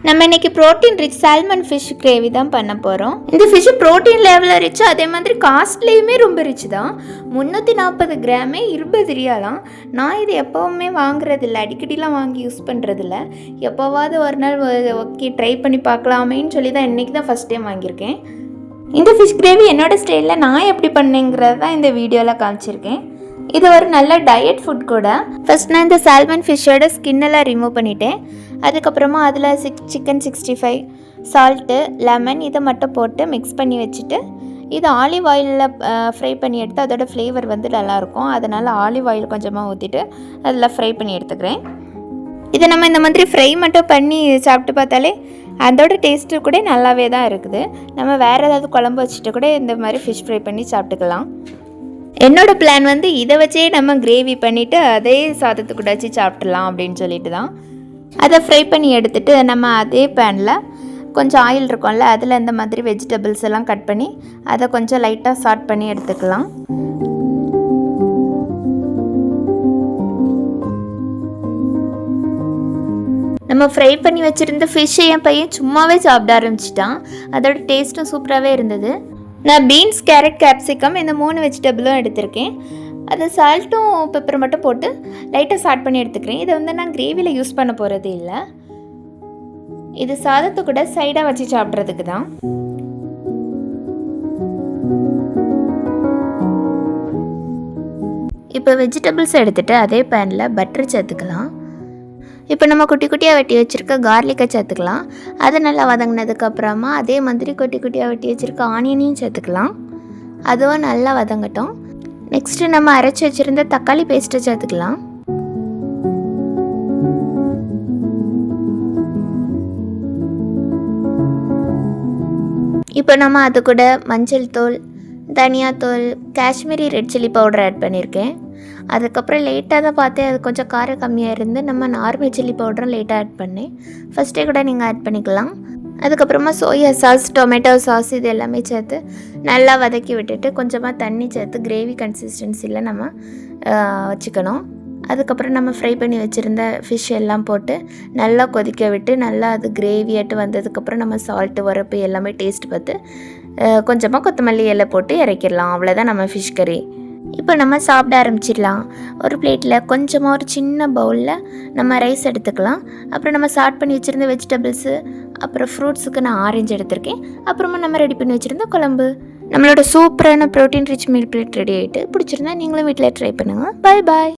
நம்ம இன்னைக்கு protein rich salmon fish gravy தான் பண்ண போகிறோம். இந்த ஃபிஷ் ப்ரோட்டீன் லெவலில் ரிச், அதே மாதிரி காஸ்ட்லேயுமே ரொம்ப ரிச் தான். 340 கிராமே 20 ரியாலாம். நான் இது எப்போவுமே வாங்குறதில்ல, அடிக்கடிலாம் வாங்கி யூஸ் பண்ணுறதில்ல. எப்போவாவது ஒரு நாள் ஓகே ட்ரை பண்ணி பார்க்கலாமேன்னு சொல்லி தான் இன்றைக்கி தான் ஃபஸ்ட் டைம் வாங்கியிருக்கேன். இந்த ஃபிஷ் கிரேவி என்னோடய ஸ்டைலில் நான் எப்படி பண்ணேங்கிறது தான் இந்த வீடியோவில் காமிச்சிருக்கேன். இது ஒரு நல்ல டயட் ஃபுட் கூட. ஃபஸ்ட் நான் இந்த சால்மன் ஃபிஷ்ஷோட ஸ்கின்னெல்லாம் ரிமூவ் பண்ணிட்டேன். அதுக்கப்புறமா அதில் சிக்கன் 65, சால்ட்டு, லெமன் இதை மட்டும் போட்டு மிக்ஸ் பண்ணி வச்சுட்டு இது ஆலிவ் ஆயிலில் ஃப்ரை பண்ணி எடுத்து அதோட ஃப்ளேவர் வந்து நல்லாயிருக்கும். அதனால் ஆலிவ் ஆயில் கொஞ்சமாக ஊற்றிட்டு அதில் ஃப்ரை பண்ணி எடுத்துக்கிறேன். இதை நம்ம இந்த மாதிரி ஃப்ரை மட்டும் பண்ணி சாப்பிட்டு பார்த்தாலே அதோட டேஸ்ட்டு கூட நல்லாவே தான் இருக்குது. நம்ம வேறு ஏதாவது குழம்பு வச்சுட்டு கூட இந்த மாதிரி ஃபிஷ் ஃப்ரை பண்ணி சாப்பிட்டுக்கலாம். என்னோடய பிளான் வந்து இதை வச்சே நம்ம கிரேவி பண்ணிவிட்டு அதே சாதத்துக்கு கூட வச்சு சாப்பிட்றலாம் அப்படின்னு சொல்லிட்டு தான். அதை ஃப்ரை பண்ணி எடுத்துகிட்டு நம்ம அதே பேனில் கொஞ்சம் ஆயில் இருக்கும்ல, அதில் இந்த மாதிரி வெஜிடபிள்ஸ் எல்லாம் கட் பண்ணி அதை கொஞ்சம் லைட்டாக சாட் பண்ணி எடுத்துக்கலாம். நம்ம ஃப்ரை பண்ணி வச்சுருந்த ஃபிஷ்ஷை என் பையன் சும்மாவே சாப்பிட ஆரம்பிச்சிட்டான். அதோட டேஸ்ட்டும் சூப்பராகவே இருந்தது. நான் பீன்ஸ், கேரட், கேப்சிகம் இந்த 3 வெஜிடபிளும் எடுத்திருக்கேன். அது சால்ட்டும் பெப்பர் மட்டும் போட்டு லைட்டாக சாட் பண்ணி எடுத்துக்கிறேன். இதை வந்து நான் கிரேவியில் யூஸ் பண்ண போகிறது இல்லை, இது சாதத்தை கூட சைடாக வச்சு சாப்பிட்றதுக்கு தான். இப்போ வெஜிடபிள்ஸ் எடுத்துகிட்டு அதே பேனில் பட்டர் சேர்த்துக்கலாம். இப்போ நம்ம குட்டி குட்டியாக வெட்டி வச்சுருக்க கார்லிக்கை சேர்த்துக்கலாம். அது நல்லா வதங்கினதுக்கப்புறமா அதே மாதிரி குட்டி குட்டியாக வெட்டி வச்சுருக்க ஆனியனையும் சேர்த்துக்கலாம். அதுவும் நல்லா வதங்கட்டும். நெக்ஸ்ட்டு நம்ம அரைச்சி வச்சுருந்த தக்காளி பேஸ்ட்டை சேர்த்துக்கலாம். இப்போ நம்ம அது கூட மஞ்சள் தூள், தனியாத்தூள், Kashmiri red chilli powder add பண்ணியிருக்கேன். அதுக்கப்புறம் லேட்டாக தான் பார்த்தேன் அது கொஞ்சம் காரம் கம்மியாக இருந்து நம்ம நார்மல் சில்லி பவுடரும் லேட்டாக ஆட் பண்ணேன். ஃபஸ்ட்டே கூட நீங்கள் ஆட் பண்ணிக்கலாம். அதுக்கப்புறமா சோயா சாஸ், டொமேட்டோ சாஸ் இது எல்லாமே சேர்த்து நல்லா வதக்கி விட்டுட்டு கொஞ்சமாக தண்ணி சேர்த்து கிரேவி கன்சிஸ்டன்சியில் நம்ம வச்சுக்கணும். அதுக்கப்புறம் நம்ம ஃப்ரை பண்ணி வச்சுருந்த ஃபிஷ் எல்லாம் போட்டு நல்லா கொதிக்க விட்டு நல்லா அது கிரேவியாட்டு வந்ததுக்கப்புறம் நம்ம சால்ட்டு, உரப்பு எல்லாமே டேஸ்ட் பார்த்து கொஞ்சமாக கொத்தமல்லி இலை போட்டு இறக்கிடலாம். அவ்வளோதான் நம்ம ஃபிஷ் கறி. இப்போ நம்ம சாப்பிட ஆரம்பிச்சிடலாம். ஒரு பிளேட்டில் கொஞ்சமாக ஒரு சின்ன பவுலில் நம்ம ரைஸ் எடுத்துக்கலாம். அப்புறம் நம்ம சாட் பண்ணி வச்சுருந்த வெஜிடபிள்ஸு, அப்புறம் ஃப்ரூட்ஸுக்கு நான் ஆரஞ்சு எடுத்திருக்கேன். அப்புறமா நம்ம ரெடி பண்ணி வச்சுருந்த குழம்பு. நம்மளோட சூப்பரான protein rich meal plate ready ஆகிட்டு. பிடிச்சிருந்தா நீங்களும் வீட்டில் ட்ரை பண்ணுங்கள். பாய் பாய்.